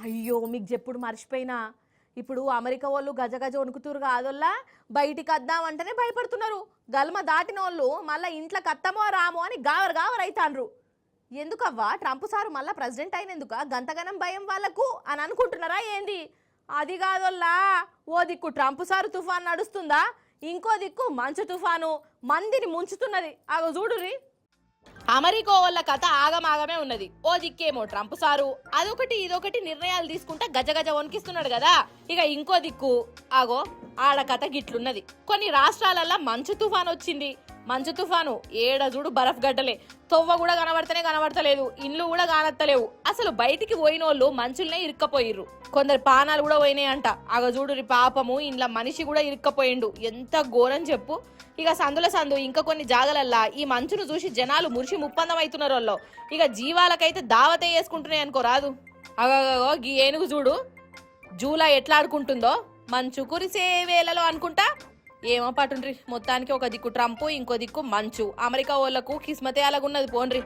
అయ్యో మీకు చెప్పుడు మర్చిపోయినా. ఇప్పుడు అమెరికా వాళ్ళు గజగజ వణుకుతురు కాదోల్లా, బయటికి వద్దామంటేనే భయపడుతున్నారు. గల్మ దాటిన వాళ్ళు మళ్ళీ ఇంట్లోకి అత్తమో రామో అని గావర్ గావర్ అవుతాండ్రు. ఎందుకవ్వా ట్రంప్ సారు మళ్ళీ ప్రెసిడెంట్ అయినందుక గంతగనం భయం వాళ్ళకు అని అనుకుంటున్నారా ఏంది? అది కాదోల్లా, ఓ దిక్కు ట్రంప్ సారు తుఫాన్ నడుస్తుందా, ఇంకో దిక్కు మంచు తుఫాను మందిని ముంచుతున్నది. అగో చూడురి. అమెరికా వాళ్ళ కథ ఆగమాగమే ఉన్నది. ఓ దిక్కేమో ట్రంప్ సారు అదొకటి ఇదొకటి నిర్ణయాలు తీసుకుంటా గజగజ వణికిస్తున్నాడు కదా. ఇక ఇంకో దిక్కు ఆగో ఆడ కథ గిట్లున్నది. కొన్ని రాష్ట్రాలల్లో మంచు తుఫాన్ వచ్చింది. మంచు తుఫాను ఏడ చూడు బరఫ్ గడ్డలే, తొవ్వ కూడా కనబడతలేదు, ఇండ్లు కూడా కానత్తలేవు. అసలు బయటికి పోయినోళ్ళు మంచులనే ఇరుక్కపోయిర్రు. కొందరు పానాలు కూడా పోయినాయంట. అగ చూడు పాపము ఇంట్లో మనిషి కూడా ఇరుక్కపోయిండు. ఎంత ఘోరం చెప్పు. ఇక సందు ఇంకా కొన్ని జాగలల్లా ఈ మంచును చూసి జనాలు మురిసి ముప్పందం అవుతున్నారు వాళ్ళు. ఇక జీవాలకైతే దావతే వేసుకుంటున్నాయి అనుకో రాదు. అగో గీ ఏనుగు చూడు జూలా ఎట్లా ఆడుకుంటుందో మంచు కురిసే వేళలో అనుకుంటా. ఏమో పటుండ్రి, మొత్తానికి ఒక దిక్కు ట్రంప్ ఇంకో దిక్కు మంచు. అమెరికా వాళ్ళకు కిస్మతే అలాగున్నది పోండ్రి.